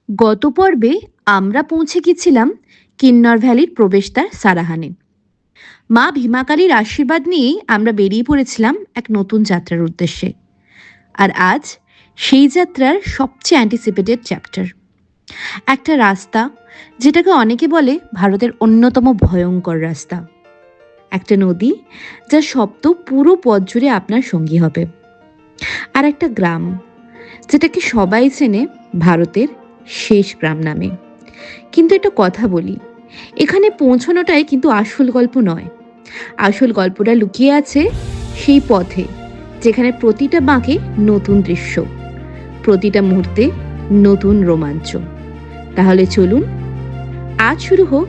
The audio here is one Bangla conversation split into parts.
গত পর্বে আমরা পৌঁছে গেছিলাম কিন্নর ভ্যালির প্রবেশদ্বার সারাহানে। মা ভীমাকালীর আশীর্বাদ নিয়েই আমরা বেরিয়ে পড়েছিলাম এক নতুন যাত্রার উদ্দেশ্যে। আর আজ সেই যাত্রার সবচেয়ে অ্যান্টিসিপেটেড চ্যাপ্টার, একটা রাস্তা যেটাকে অনেকে বলে ভারতের অন্যতম ভয়ঙ্কর রাস্তা, একটা নদী যার শব্দ পুরো পথ জুড়ে আপনার সঙ্গী হবে, আর একটা গ্রাম যেটাকে সবাই চেনে ভারতের শেষ গ্রাম নামে। কিন্তু একটা কথা বলি, এখানে পৌঁছানোটাই কিন্তু আসল গল্প নয়। আসল গল্পটা লুকিয়ে আছে সেই পথে, যেখানে প্রতিটা বাঁকে নতুন দৃশ্য, প্রতিটা মুহূর্তে নতুন রোমাঞ্চ। তাহলে চলুন আজ শুরু হোক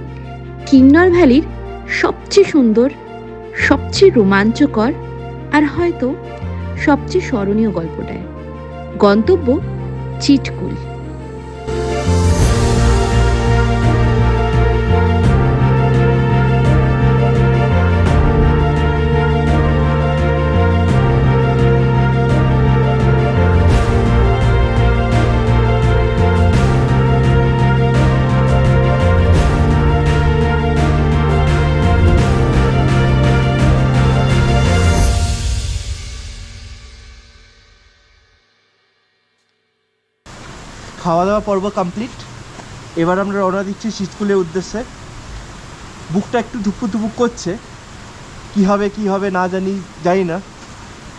কিন্নর ভ্যালির সবচেয়ে সুন্দর, সবচেয়ে রোমাঞ্চকর আর হয়তো সবচেয়ে স্মরণীয় গল্পটায়। গন্তব্য চিটকুল। খাওয়া দাওয়া পর্ব কমপ্লিট। এবার আমরা রওনা দিচ্ছি চিটকুলের উদ্দেশ্যে। বুকটা একটু ধুপুক ধুপুক করছে, কি হবে না জানি না,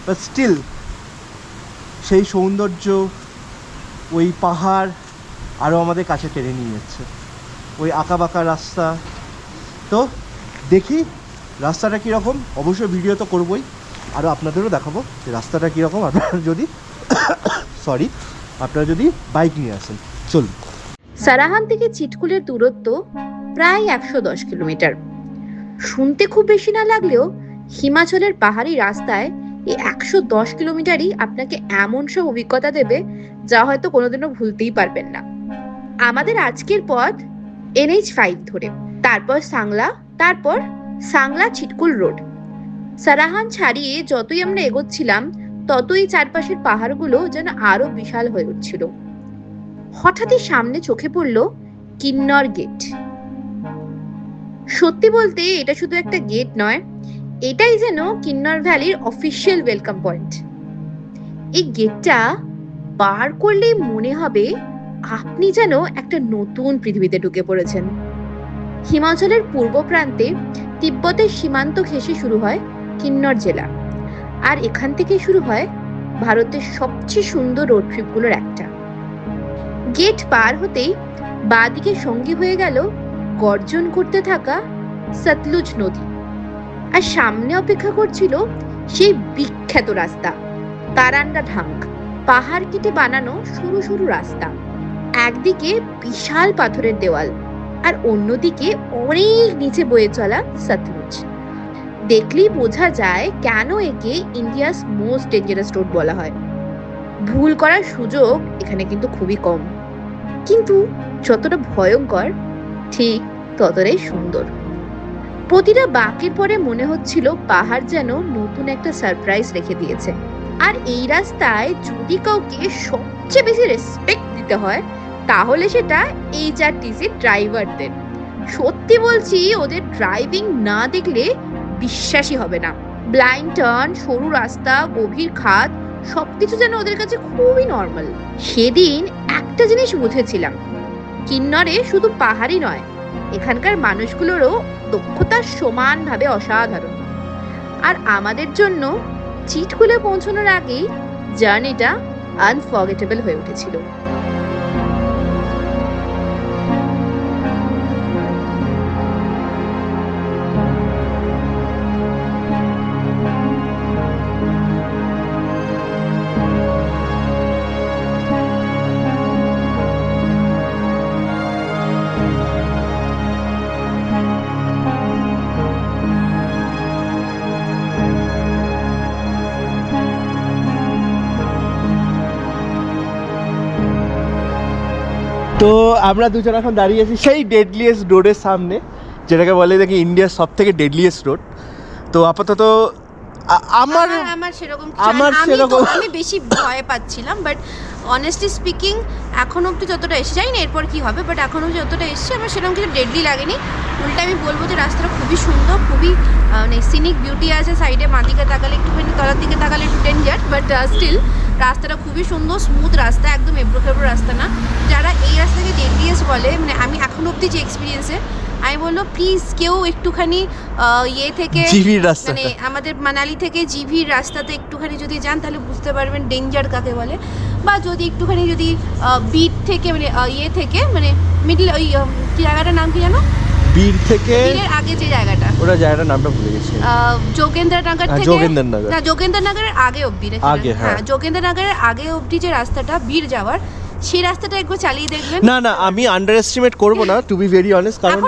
বাট স্টিল সেই সৌন্দর্য, ওই পাহাড় আরও আমাদের কাছে টেনে নিয়ে যাচ্ছে, ওই আঁকাবাঁকা রাস্তা। তো দেখি রাস্তাটা কীরকম, অবশ্যই ভিডিও তো করবোই, আরও আপনাদেরও দেখাবো যে রাস্তাটা কীরকম, আপনারা যদি আপনারা যদি বাইক নিয়ে আসেন। চলুন। সারাহান থেকে চিটকুলের দূরত্ব প্রায় 110 কিলোমিটার। শুনতে খুব বেশি না লাগলেও হিমাচলের পাহাড়ি রাস্তায় এই 110 কিলোমিটারই আপনাকে এমন সব অভিজ্ঞতা দেবে যা হয়তো কোনোদিনও ভুলতেই পারবেন না। আমাদের আজকের পথ NH5 ধরে, তারপর সাংলা চিটকুল রোড। সারাহান ছাড়িয়ে যতই আমরা এগোচ্ছিলাম ততই চারপাশের পাহাড়গুলো যেন আরো বিশাল হয়ে উঠছিল। হঠাৎই সামনে চোখে পড়ল কিন্নর গেট। সত্যি বলতে এটা শুধু একটা গেট নয়, এটাই যেন কিন্নর ভ্যালির অফিসিয়াল ওয়েলকাম পয়েন্ট। এই গেটটা পার করলেই মনে হবে আপনি যেন একটা নতুন পৃথিবীতে ঢুকে পড়েছেন। হিমাচলের পূর্ব প্রান্তে তিব্বতের সীমান্ত ঘেঁষে শুরু হয় কিন্নর জেলা, আর এখান থেকে শুরু হয় ভারতের সবচেয়ে সুন্দর রোড ট্রিপগুলোর একটা। গেট পার হতেই বাঁদিকে সঙ্গী হয়ে গেল গর্জন করতে থাকা সতলুজ নদী, আর সামনে অপেক্ষা করছিল সেই বিখ্যাত রাস্তা তারান্ডা ঢাং, পাহাড় কেটে বানানো সরু সরু রাস্তা। একদিকে বিশাল পাথরের দেওয়াল, আর অন্যদিকে অনেক নিচে বয়ে চলা সতলুজ। দেখলেই বোঝা যায় কেন একে ইন্ডিয়াস মোস্ট ডেঞ্জারাস রোড বলা হয়। ভুল করার সুযোগ এখানে কিন্তু খুবই কম, কিন্তু যতটা ভয়ঙ্কর ঠিক ততটাই সুন্দর। প্রতিটা বাঁকের পরে মনে হচ্ছিল পাহাড় যেন নতুন একটা সারপ্রাইজ রেখে দিয়েছে। আর এই রাস্তায় যদি কাউকে সবচেয়ে বেশি রেসপেক্ট দিতে হয় তাহলে সেটা HRTC ড্রাইভারদের। সত্যি বলছি, ওদের ড্রাইভিং না দেখলে বিশ্বাসই হবে না। ব্লাইন্ড টার্ন, সরু রাস্তা, গভীর খাদ, সবকিছু যেন ওদের কাছে খুবই নর্মাল। সেদিন একটা জিনিস বুঝেছিলাম, কিন্নরে শুধু পাহাড়ই নয়, এখানকার মানুষগুলোরও দক্ষতা সমানভাবে অসাধারণ। আর আমাদের জন্য চিটকুলে পৌঁছানোর আগেই জার্নিটা আনফরগেটেবল হয়ে উঠেছিল। তো আমরা দুজন এখন দাঁড়িয়ে আছি সেই ডেডলিয়েস্ট রোডের সামনে, যেটাকে বলে দেখি ইন্ডিয়ার সব থেকে ডেডলিয়েস্ট রোড। তো আপাতত আমার সেরকম আমি বেশি ভয় পাচ্ছিলাম, বাট অনেস্টলি স্পিকিং এখন অব্দি যতটা এসে যাই না এরপর কি হবে, বাট এখন অব্দি যতটা এসছে আমার সেরকম কিছু ডেডলি লাগেনি। উল্টা আমি বলবো যে রাস্তাটা খুবই সুন্দর, খুবই মানে সিনিক বিউটি আছে সাইডে, বাঁ দিকে তাকালে একটুখানি, তলার দিকে তাকালে একটু ডেঞ্জার, বাট স্টিল রাস্তাটা খুবই সুন্দর, স্মুথ রাস্তা, একদম এবড়ো খেবড়ো রাস্তা না। যারা এই রাস্তাকে ডেঞ্জারাস বলে, মানে আমি এখন অব্দি যে এক্সপিরিয়েন্সে, আমি বললো প্লিজ কেউ একটুখানি ইয়ে থেকে মানে আমাদের মানালি থেকে জিভির রাস্তাতে একটুখানি যদি যান তাহলে বুঝতে পারবেন ডেঞ্জার কাকে বলে। বা যদি একটুখানি যদি বিট থেকে মানে ইয়ে থেকে মানে মিডল ওই কি জায়গাটার নাম কি জানো, বীর থেকে বীরের আগে যে জায়গাটা, ওটা জায়গাটার নামটা ভুলে গেছি, যোগেন্দ্রনগর থেকে, যোগেন্দ্রনগরের আগে অবধি, হ্যাঁ যোগেন্দ্রনগরের আগে অবধি যে রাস্তাটা বীর যাওয়ার, সেই রাস্তাটা একবার চালিয়ে দেখবেন। না আমি আন্ডার এস্টিমেট করবো না, টু বি ভেরি অনেস্ট, কারণ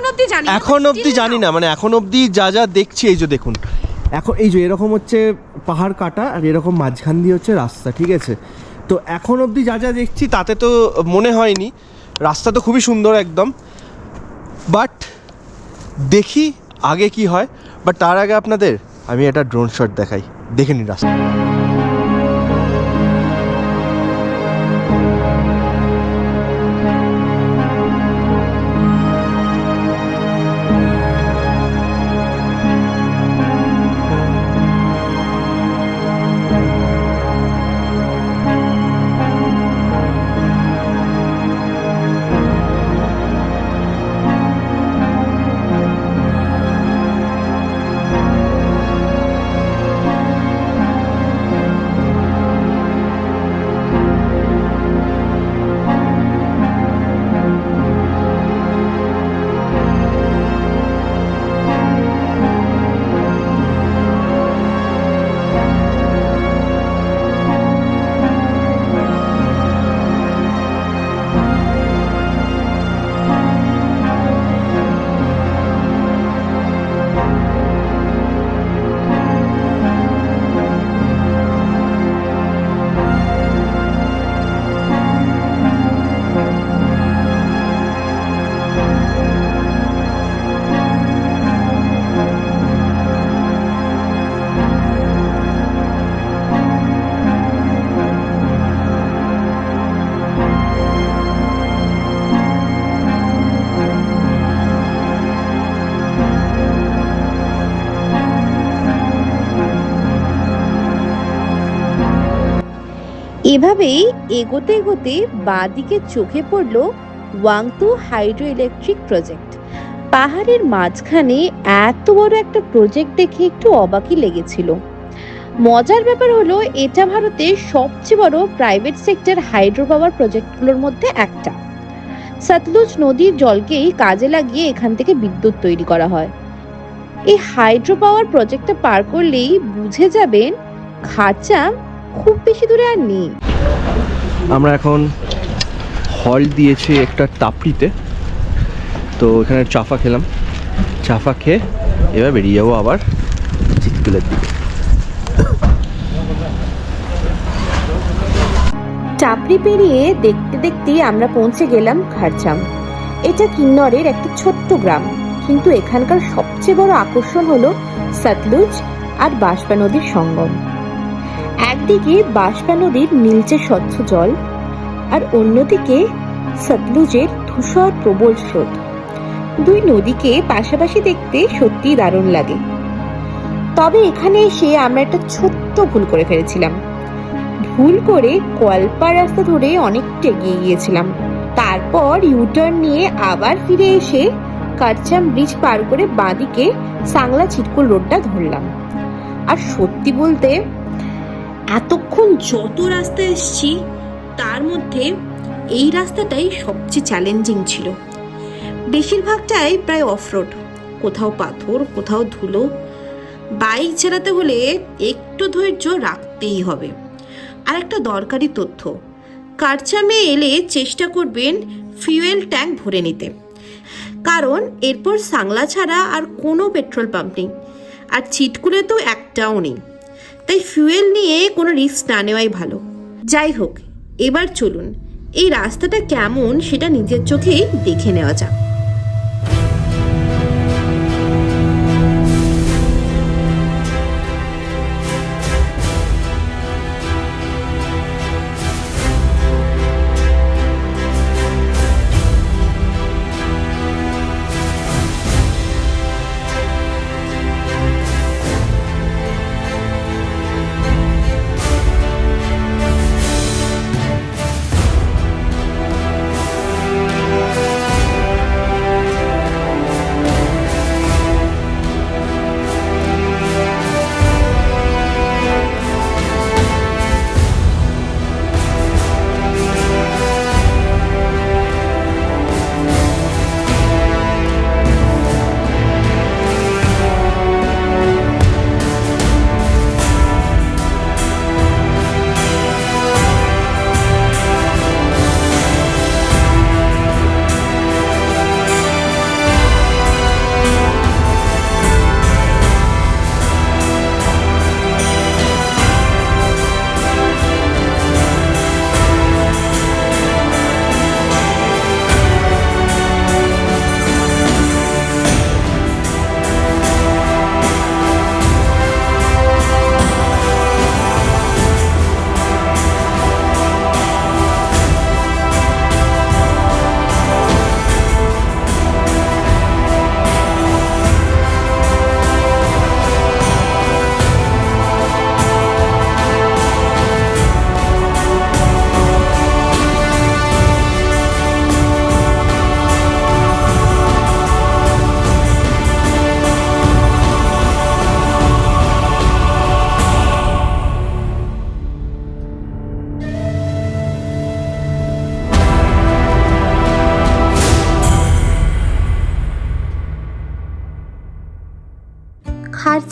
এখন অবধি জানি না, মানে এখন অবধি যা দেখছি, এই যে দেখুন এখন এই যে এরকম হচ্ছে পাহাড় কাটা আর এরকম মাঝখান দিয়ে হচ্ছে রাস্তা, ঠিক আছে? তো এখন অবধি যা দেখছি তাতে তো মনে হয়নি, রাস্তা তো খুবই সুন্দর একদম, বাট দেখি আগে কি হয়। বাট তার আগে আপনাদের আমি একটা ড্রোন শট দেখাই, দেখে নিন রাস্তা। এভাবেই এগোতে এগোতে বাঁদিকে চোখে পড়ল ওয়াংতু হাইড্রো ইলেকট্রিক প্রজেক্ট। পাহাড়ের মাঝখানে এত বড় একটা প্রজেক্ট দেখে একটু অবাকই লেগেছিল। মজার ব্যাপার হলো এটা ভারতের সবচেয়ে বড় প্রাইভেট সেক্টর হাইড্রো পাওয়ার প্রজেক্টগুলোর মধ্যে একটা। সতলুজ নদীর জলকেই কাজে লাগিয়ে এখান থেকে বিদ্যুৎ তৈরি করা হয়। এই হাইড্রো পাওয়ার প্রজেক্টটা পার করলেই বুঝে যাবেন খারচাম খুব বেশি দূরে আর নেই। আমরা এখন হল দিয়েছি একটা টাপড়িতে, তো এখানে চাফা খেলাম, চাফা খেয়ে এবার বেরিয়ে যাবো আবার চিৎকুলের দিকে। টাপড়ি পেরিয়ে দেখতে দেখতে আমরা পৌঁছে গেলাম খারচাম। এটা কিন্নরের একটা ছোট্ট গ্রাম, কিন্তু এখানকার সবচেয়ে বড় আকর্ষণ হলো সতলুজ আর বাঁশপা নদীর সঙ্গম। একদিকে বাঁশপা নদীর নীলচে স্বচ্ছ জল, আর অন্যদিকে সতলুজের ধূসর প্রবল স্রোত। দুই নদীকে পাশাপাশি দেখতে সত্যিই দারুণ লাগে। তবে এখানে এসে আমরা একটা ছোট্ট ভুল করে ফেলেছিলাম। ভুল করে কলপা রাস্তা ধরে অনেকটা এগিয়ে গিয়েছিলাম, তারপর ইউটার্ন নিয়ে আবার ফিরে এসে কারচাম ব্রিজ পার করে বাঁদিকে সাংলা চিটকুল রোডটা ধরলাম। আর সত্যি বলতে এতক্ষণ যত রাস্তা এসেছি তার মধ্যে এই রাস্তাটাই সবচেয়ে চ্যালেঞ্জিং ছিল। বেশিরভাগটাই প্রায় অফরোড, কোথাও পাথর, কোথাও ধুলো। বাইক চালাতে হলে একটু ধৈর্য রাখতেই হবে। আর একটা দরকারি তথ্য, কারচামে এলে চেষ্টা করবেন ফিউয়েল ট্যাঙ্ক ভরে নিতে, কারণ এরপর সাংলা ছাড়া আর কোনো পেট্রোল পাম্প নেই, আর চিটকুলে তো একটাও নেই। তাই ফিউয়েল নিয়ে কোনো রিস্ক না নেওয়াই ভালো। যাই হোক, এবার চলুন এই রাস্তাটা কেমন সেটা নিজের চোখেই দেখে নেওয়া যাক।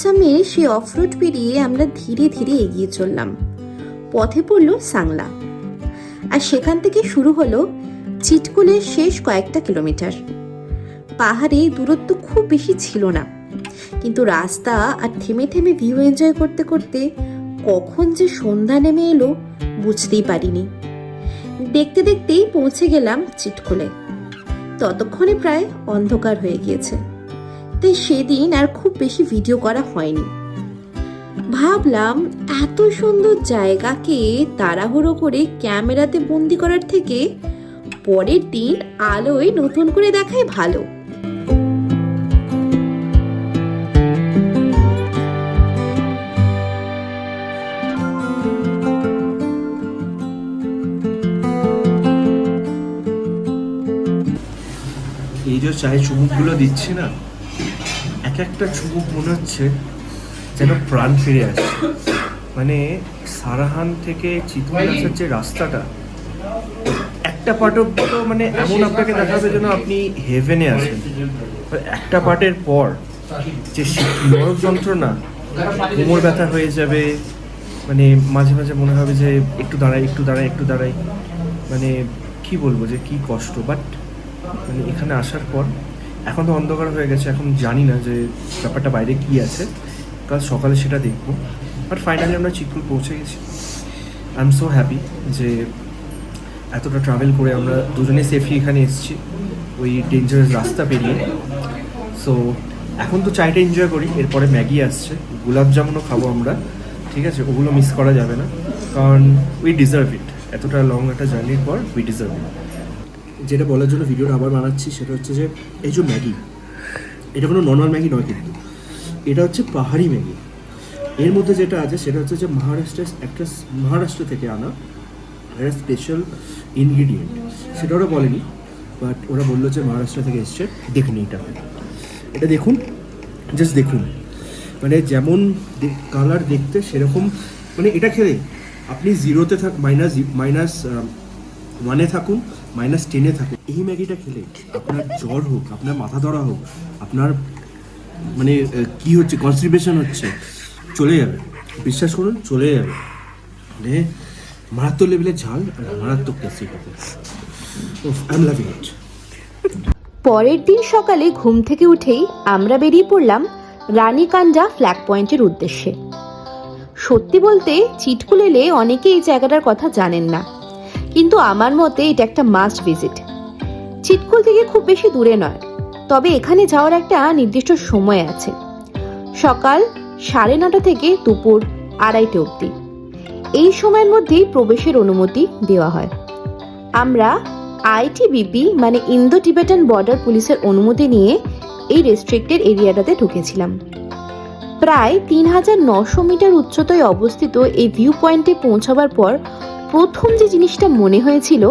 চমচমে সে অফরোড পেরিয়ে আমরা ধীরে ধীরে এগিয়ে চললাম। পথে পড়ল সাংলা, আর সেখান থেকে শুরু হলো চিটকুলের শেষ কয়েকটা কিলোমিটার। পাহাড়ে দূরত্ব খুব বেশি ছিল না, কিন্তু রাস্তা আর থেমে থেমে ভিউ এনজয় করতে করতে কখন যে সন্ধ্যা নেমে এলো বুঝতেই পারিনি। দেখতে দেখতেই পৌঁছে গেলাম চিটকুলে। ততক্ষণে প্রায় অন্ধকার হয়ে গিয়েছে, তাই সেদিন আর খুব বেশি ভিডিও করা হয়নি। ভাবলাম এত সুন্দর জায়গাকে তাড়াহুড়ো করে ক্যামেরাতে বন্দি করার থেকে পরের দিন আলোয় নতুন করে দেখাই ভালো। এই যে চায়ে চুমুকগুলো দিচ্ছি না, এক একটা চুমুক মনে হচ্ছে যেন প্রাণ ফিরে আসে। মানে সারাহান থেকে চিতকুল আসার যে রাস্তাটা, একটা পার্টও মানে এমন আপনাকে দেখাবে যেন আপনি হেভেনে আছেন, একটা পার্টের পর যে নরক যন্ত্রণা, কোমর ব্যথা হয়ে যাবে, মানে মাঝে মাঝে মনে হবে যে একটু দাঁড়াই একটু দাঁড়াই একটু দাঁড়াই, মানে কি বলবো যে কি কষ্ট। বাট মানে এখানে আসার পর এখন তো অন্ধকার হয়ে গেছে, এখন জানি না যে ব্যাপারটা বাইরে কি আছে, কাল সকালে সেটা দেখবো। বাট ফাইনালি আমরা চিতকুল পৌঁছে গেছি। আই এম সো হ্যাপি যে এতটা ট্রাভেল করে আমরা দুজনে সেফলি এখানে এসেছি ওই ডেঞ্জারাস রাস্তা পেরিয়ে। সো এখন তো চায়টা এনজয় করি, এরপরে ম্যাগি আসছে, গোলাপ জামুনও খাবো আমরা, ঠিক আছে? ওগুলো মিস করা যাবে না, কারণ উই ডিজার্ভ ইট। এতটা লং একটা জার্নির পর উই ডিজার্ভ ইট। যেটা বলার জন্য ভিডিওটা আবার বানাচ্ছি সেটা হচ্ছে যে এই যে ম্যাগি, এটা কোনো নর্মাল ম্যাগি নয়, কিন্তু এটা হচ্ছে পাহাড়ি ম্যাগি। এর মধ্যে যেটা আছে সেটা হচ্ছে যে মহারাষ্ট্র থেকে আনা একটা স্পেশাল ইনগ্রিডিয়েন্ট, সেটা ওরা বলেনি, বাট ওরা বললো যে মহারাষ্ট্র থেকে এসছে। দেখুন এটা দেখুন, জাস্ট দেখুন, মানে যেমন কালার দেখতে সেরকম। মানে এটা খেলে আপনি জিরোতে মাইনাস ওয়ানে থাকুন, -10-এ থাকুন, এই ম্যাগিটা খেলে আপনার জ্বর হোক, আপনার মাথা ধরা হোক, আপনার মানে কি হচ্ছে, কনস্টিপেশন হচ্ছে, চলে যাবে, বিশ্বাস করুন চলে যাবে। মানে মারাত্মক লেভেলের ঝাল আর মারাত্মক টেস্টি হবে। আই এম লাভিং ইট। পরের দিন সকালে ঘুম থেকে উঠেই আমরা বেরিয়ে পড়লাম রানীকাঞ্জা ফ্ল্যাগ পয়েন্টের উদ্দেশ্যে। সত্যি বলতে চিটকুল এলে অনেকে এই জায়গাটার কথা জানেন না, কিন্তু আমার মতে এটা একটা মাস্ট ভিজিট। চিটকুল থেকে খুব বেশি দূরে নয়, তবে এখানে যাওয়ার একটা নির্দিষ্ট সময় আছে, সকাল 9:30 থেকে দুপুর 2:30 অবধি। এই সময়ের মধ্যেই প্রবেশের অনুমতি দেওয়া হয়। আমরা আইটিবিপি মানে ইন্দো টিবেটান বর্ডার পুলিশের অনুমতি নিয়ে এই রেস্ট্রিক্টেড এরিয়াটাতে ঢুকেছিলাম। প্রায় 3900 মিটার উচ্চতায় অবস্থিত এই ভিউ পয়েন্টে পৌঁছাবার পর প্রথম যে জিনিসটা মনে হয়েছিল,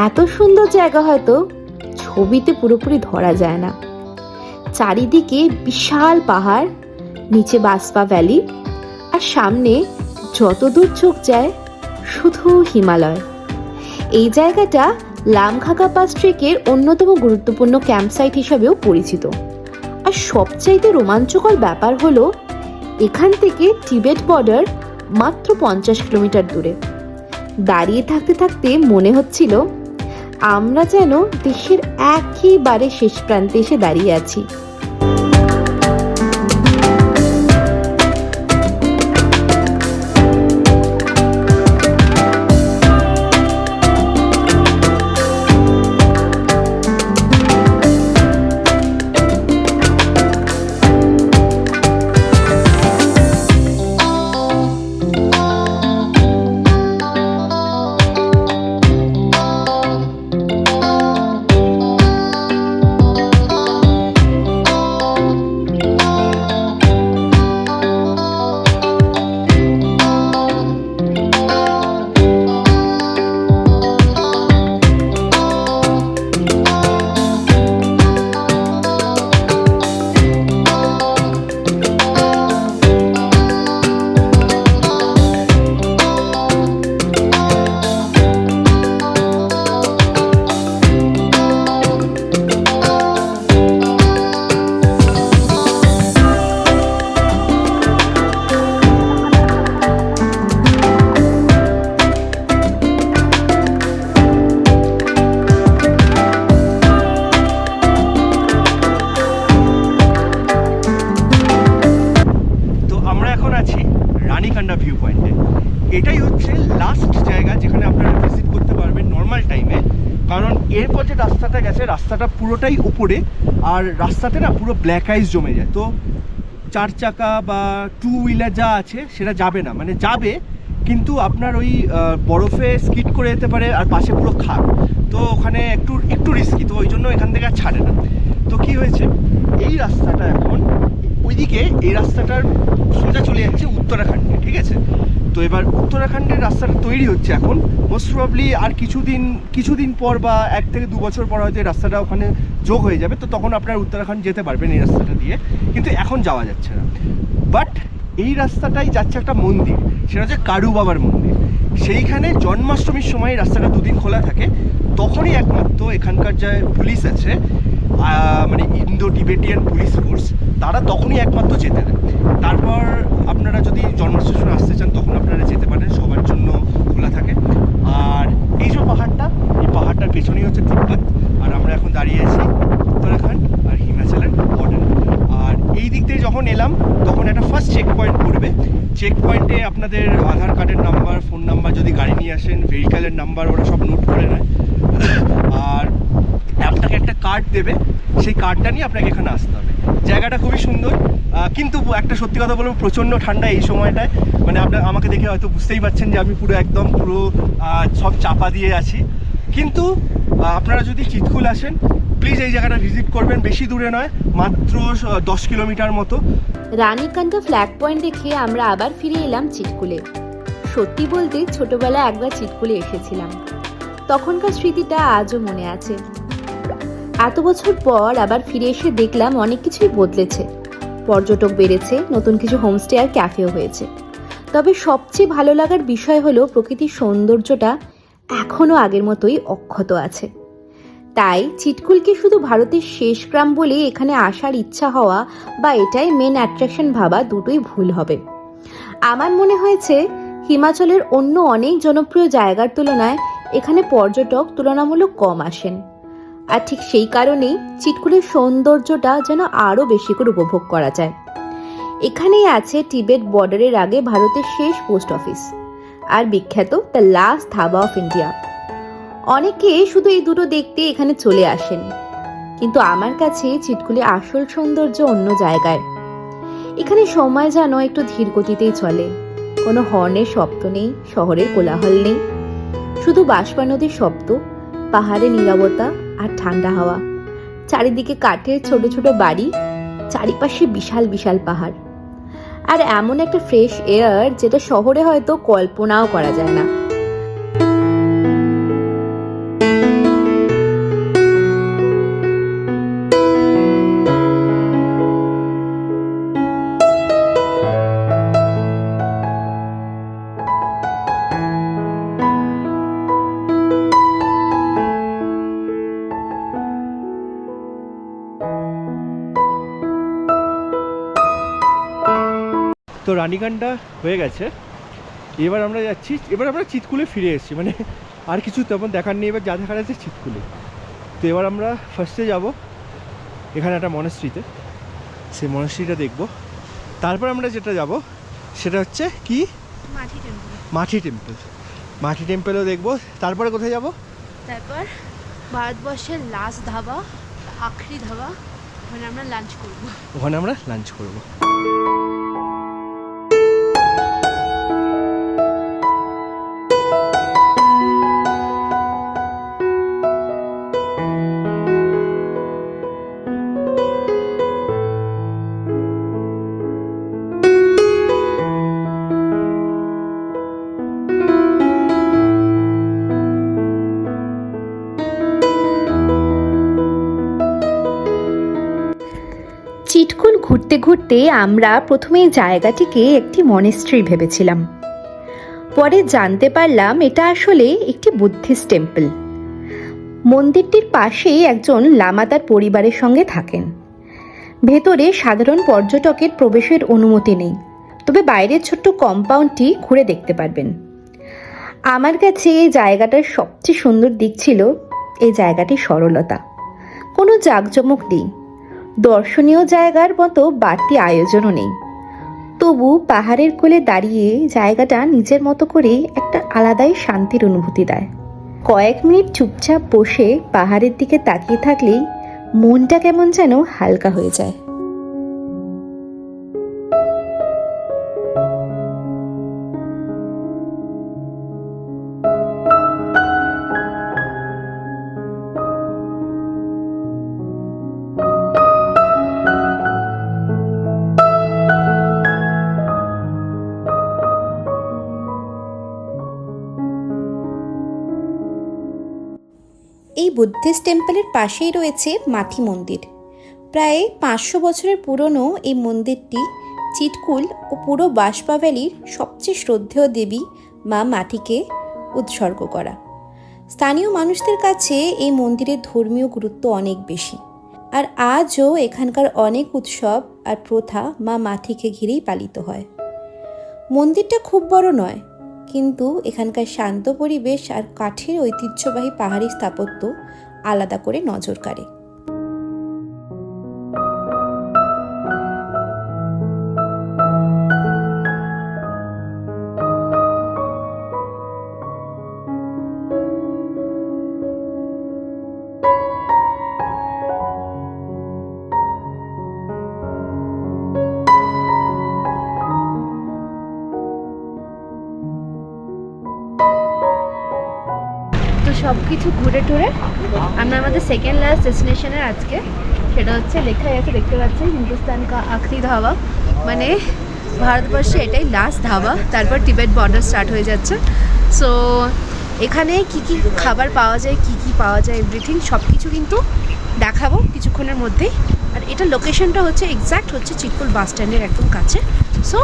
এত সুন্দর জায়গা হয়তো ছবিতে পুরোপুরি ধরা যায় না। চারিদিকে বিশাল পাহাড়, নিচে বাসপা ভ্যালি, আর সামনে যতদূর চোখ যায় শুধু হিমালয়। এই জায়গাটা লামখাকা পাস ট্রেকের অন্যতম গুরুত্বপূর্ণ ক্যাম্পসাইট হিসাবেও পরিচিত। আর সবচাইতে রোমাঞ্চকর ব্যাপার হলো এখান থেকে টিবেট বর্ডার মাত্র 50 কিলোমিটার দূরে। দাঁড়িয়ে থাকতে থাকতে মনে হচ্ছিল আমরা যেন দেশের একেবারে শেষ প্রান্তে এসে দাঁড়িয়ে আছি। এরপর যে রাস্তাটা গেছে, রাস্তাটা পুরোটাই উপরে, আর রাস্তাতে না পুরো ব্ল্যাক আইস জমে যায়। তো 4 চাকা বা 2 হুইলার যা আছে সেটা যাবে না, মানে যাবে কিন্তু আপনার ওই বরফে স্কিড করে যেতে পারে, আর পাশে পুরো খাদ, তো ওখানে একটু রিস্কি, তো ওই জন্য এখান থেকে আর ছাড়ে না। তো কি হয়েছে, এই রাস্তাটা এখন ওইদিকে, এই রাস্তাটার সোজা চলে যাচ্ছে উত্তরাখণ্ডে, ঠিক আছে। তো এবার উত্তরাখণ্ডের রাস্তাটা তৈরি হচ্ছে এখন, মোস্ট প্রবাবলি আর কিছুদিন পর বা 1 থেকে 2 বছর পর হয়তো এই রাস্তাটা ওখানে যোগ হয়ে যাবে, তো তখন আপনার উত্তরাখণ্ড যেতে পারবেন এই রাস্তাটা দিয়ে, কিন্তু এখন যাওয়া যাচ্ছে না। বাট এই রাস্তাটাই যাচ্ছে একটা মন্দির, সেটা হচ্ছে কারু বাবার মন্দির। সেইখানে জন্মাষ্টমীর সময় রাস্তাটা 2 দিন খোলা থাকে, তখনই একমাত্র এখানকার যে পুলিশ আছে, মানে ইন্দো টিবেটিয়ান পুলিশ ফোর্স, তারা তখনই একমাত্র যেতে দেয়। তারপর আপনারা যদি জন্মাষ্টমী আসতে চান তখন আপনারা যেতে পারেন, সবার জন্য খোলা থাকে। আর এই যে পাহাড়টা, এই পাহাড়টার পেছনেই হচ্ছে তিব্বত, আর আমরা এখন দাঁড়িয়ে আছি উত্তরাখণ্ড আর হিমাচলের বর্ডার। আর এই দিক থেকে যখন এলাম তখন একটা ফার্স্ট চেক পয়েন্ট পড়বে। চেক পয়েন্টে আপনাদের আধার কার্ডের নাম্বার, ফোন নাম্বার, যদি গাড়ি নিয়ে আসেন ভেহিক্যালের নাম্বার, ওরা সব নোট করে নেয়। আর আপনাকে একটা কার্ড দেবে, সেই কার্ডটা নিয়ে আপনাকে এখানে আসতে হবে। জায়গাটা খুবই সুন্দর, কিন্তু একটা সত্যি কথা বলবো, প্রচণ্ড ঠান্ডা এই সময়টায়। মানে আমাকে দেখে হয়তো বুঝতেই পারছেন যে আমি পুরো একদম সব চাপা দিয়ে আছি। কিন্তু আপনারা যদি চিৎকুল আসেন, প্লিজ এই জায়গাটা ভিজিট করবেন। বেশি দূরে নয়, মাত্র 10 কিলোমিটার মতো। রানীকান্দা ফ্ল্যাগ পয়েন্ট দেখে আমরা আবার ফিরে এলাম চিৎকুলে। সত্যি বলতে ছোটবেলায় একবার চিৎকুলে এসেছিলাম, তখনকার স্মৃতিটা আজও মনে আছে। এত বছর পর আবার ফিরে এসে দেখলাম অনেক কিছুই বদলেছে, পর্যটক বেড়েছে, নতুন কিছু হোমস্টে আর ক্যাফেও হয়েছে। তবে সবচেয়ে ভালো লাগার বিষয় হলো প্রকৃতির সৌন্দর্যটা এখনও আগের মতোই অক্ষত আছে। তাই চিৎকুলকে শুধু ভারতের শেষ গ্রাম বলে এখানে আসার ইচ্ছা হওয়া বা এটাই মেন অ্যাট্রাকশন ভাবা দুটোই ভুল হবে। আমার মনে হয়েছে হিমাচলের অন্য অনেক জনপ্রিয় জায়গার তুলনায় এখানে পর্যটক তুলনামূলক কম আসেন, আর ঠিক সেই কারণেই চিৎকুলের সৌন্দর্যটা যেন আরও বেশি করে উপভোগ করা যায়। এখানেই আছে টিবেট বর্ডারের আগে ভারতের শেষ পোস্ট অফিস, আর বিখ্যাত the last dhaba of India. অনেকে শুধু এই দুটো দেখতে এখানে চলে আসেন, কিন্তু আমার কাছে চিৎকুলে আসল সৌন্দর্য অন্য জায়গায়। এখানে সময় যেন একটু ধীর গতিতেই চলে, কোনো হর্নের শব্দ নেই, শহরের কোলাহল নেই, শুধু বাষ্পা নদীর শব্দ, পাহাড়ের নীরবতা আর ঠান্ডা হাওয়া। চারিদিকে কাঠের ছোট ছোট বাড়ি, চারিপাশে বিশাল বিশাল পাহাড়, আর এমন একটা ফ্রেশ এয়ার যেটা শহরে হয়তো কল্পনাও করা যায় না। তো রানীকান্দা হয়ে গেছে, এবার আমরা যাচ্ছি, এবার আমরা চিৎকুলে ফিরে এসেছি, মানে আর কিছু তেমন দেখার নেই, এবার যা দেখার আছে চিৎকুলে। তো এবার আমরা ফার্স্টে যাব এখানে একটা মনাস্ট্রিতে, সেই মনাস্ট্রিটা দেখব। তারপর আমরা যেটা যাব সেটা হচ্ছে কি, মাঠি টেম্পেলও দেখবো। তারপরে কোথায় যাব? তারপর ভারতবর্ষের লাস্ট ধাবা, আখরি ধাবা, ওখানে আমরা লাঞ্চ করব। চিৎকুল ঘুরতে ঘুরতে আমরা প্রথমে এই জায়গাটিকে একটি মনেস্ট্রি ভেবেছিলাম, পরে জানতে পারলাম এটা আসলে একটি বুদ্ধিস্ট টেম্পল। মন্দিরটির পাশে একজন লামা তার পরিবারের সঙ্গে থাকেন। ভেতরে সাধারণ পর্যটকের প্রবেশের অনুমতি নেই, তবে বাইরের ছোট্ট কম্পাউন্ডটি ঘুরে দেখতে পারবেন। আমার কাছে এই জায়গাটার সবচেয়ে সুন্দর দিক ছিল এই জায়গাটির সরলতা। কোনো জাঁকজমক নেই, দর্শনীয় জায়গার মতো বাড়তি আয়োজনও নেই, তবু পাহাড়ের কোলে দাঁড়িয়ে জায়গাটা নিজের মতো করে একটা আলাদাই শান্তির অনুভূতি দেয়। কয়েক মিনিট চুপচাপ বসে পাহাড়ের দিকে তাকিয়ে থাকলেই মনটা কেমন যেন হালকা হয়ে যায়। এই বুদ্ধিস্ট টেম্পলের পাশেই রয়েছে মাথি মন্দির। প্রায় 500 বছরের পুরনো এই মন্দিরটি চিটকুল ও পুরো বাঁশপা ভ্যালির সবচেয়ে শ্রদ্ধেয় দেবী মা মাথিকে উৎসর্গ করা। স্থানীয় মানুষদের কাছে এই মন্দিরের ধর্মীয় গুরুত্ব অনেক বেশি, আর আজও এখানকার অনেক উৎসব আর প্রথা মা মাথিকে ঘিরেই পালিত হয়। মন্দিরটা খুব বড় নয়, কিন্তু এখানকার শান্ত পরিবেশ আর কাঠের ঐতিহ্যবাহী পাহাড়ি স্থাপত্য আলাদা করে নজর কাড়ে। তো সব কিছু ঘুরে টুরে আমরা আমাদের সেকেন্ড লাস্ট ডেস্টিনেশনের আজকে, সেটা হচ্ছে লেখাই আছে দেখতে পাচ্ছি হিন্দুস্তান কা আখরি ধাবা, মানে ভারতবর্ষে এটাই লাস্ট ধাবা, তারপর টিবেট বর্ডার স্টার্ট হয়ে যাচ্ছে। সো এখানে কি কি খাবার পাওয়া যায়, কি কি পাওয়া যায়, এভরিথিং সব কিছু কিন্তু দেখাবো কিছুক্ষণের মধ্যেই। আর এটা লোকেশনটা হচ্ছে এক্স্যাক্ট হচ্ছে চিটকুল বাস স্ট্যান্ডের একদম কাছে। সো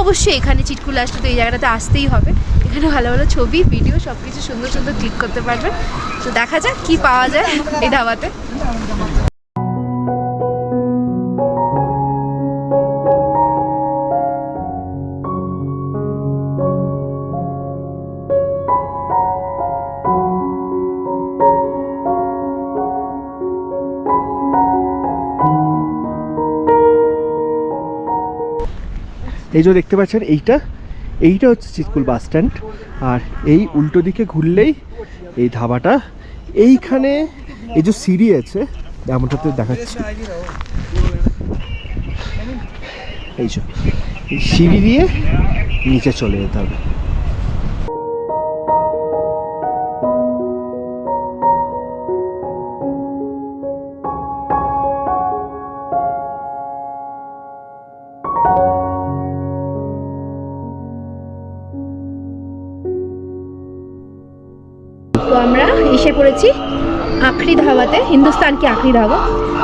অবশ্যই এখানে চিটকুল আসলে তো এই জায়গাটাতে আসতেই হবে। এখানে ভালো ভালো ছবি, ভিডিও সব কিছু সুন্দর সুন্দর ক্লিক করতে পারবেন। তো দেখা যাক কি পাওয়া যায় এই ধাবাতে। এই যে দেখতে পাচ্ছেন এইটা হচ্ছে চিটকুল বাস স্ট্যান্ড, আর এই উল্টো দিকে ঘুরলেই এই ধাবাটা। এইখানে এই যে সিঁড়ি আছে এমনটাতে দেখাচ্ছি, এই সিঁড়ি দিয়ে নিচে চলে যেতে হবে। তো আমরা এসে পড়েছি আখরি ধাবাতে, হিন্দুস্তান কি আখরি ধাবা।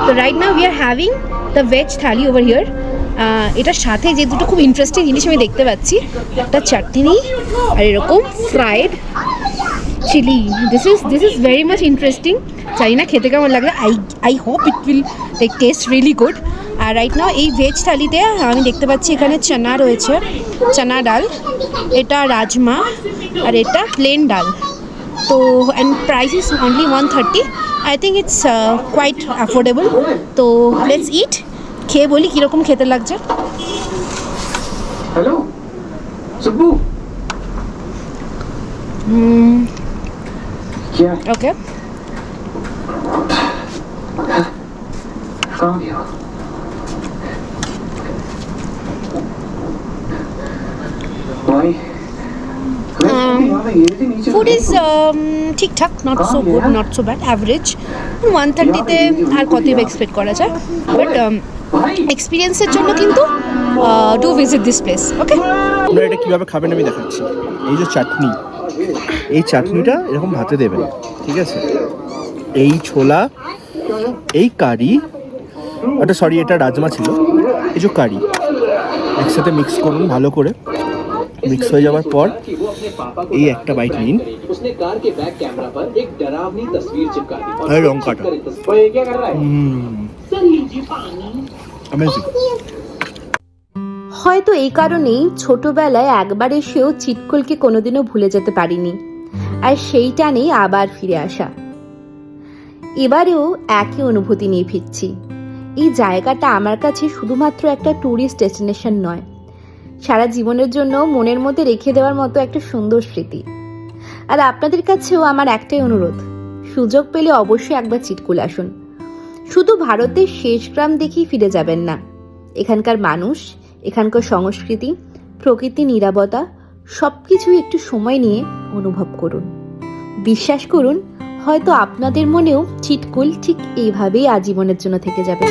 তো right now we are having the veg thali over here. এটার সাথে যে দুটো খুব ইন্টারেস্টিং জিনিস আমি দেখতে পাচ্ছি, একটা চাটনি আর এরকম fried chilli. This is very much interesting. জানি না খেতে কেমন লাগবে, I hope it will like taste really good. আর রাইট নাও এই ভেজ থালিতে আমি দেখতে পাচ্ছি এখানে চানা রয়েছে, চানা ডাল, এটা রাজমা, আর এটা প্লেন ডাল। তো and price is only 130। I think it's quite affordable. তো লেটস ইট, খেয়ে বলি কীরকম খেতে লাগছে। हेलो सुब्बू क्या ওকে, कहाँ गया भाई ফুড ইজ ঠিকঠাক, not so good, not so bad, average. 130-তে আর কতই এক্সপেক্ট করা যায়, বাট এক্সপিরিয়েন্সের জন্য কিন্তু do visit this place. Okay, আপনারা এটা কীভাবে খাবেন আমি দেখাচ্ছি। এই যে চাটনি, এই চাটনিটা এরকম ভাতে দেবেন, ঠিক আছে? এই ছোলা, এই কারি, এটা রাজমা ছিল, এই যে কারি একসাথে মিক্স করুন ভালো করে। মিক্স হয়ে যাওয়ার পর এই একটা বাইট নিন, আর লঙ্কাটা হয়তো এই কারণেই ছোটবেলায় একবার এসেও চিটকুলকে কোনোদিনও ভুলে যেতে পারিনি, আর সেই টানেই আবার ফিরে আসা। এবারেও একই অনুভূতি নিয়ে ফিরছি। এই জায়গাটা আমার কাছে শুধুমাত্র একটা ট্যুরিস্ট ডেস্টিনেশন নয়, সারা জীবনের জন্য মনের মধ্যে রেখে দেওয়ার মতো একটা সুন্দর স্মৃতি। আর আপনাদের কাছেও আমার একটাই অনুরোধ, সুযোগ পেলে অবশ্যই একবার চিটকুল আসুন। শুধু ভারতের শেষ গ্রাম দেখেই ফিরে যাবেন না, এখানকার মানুষ, এখানকার সংস্কৃতি, প্রকৃতি, নীরবতা সবকিছুই একটু সময় নিয়ে অনুভব করুন। বিশ্বাস করুন, হয়তো আপনাদের মনেও চিটকুল ঠিক এইভাবেই আজীবনের জন্য থেকে যাবে।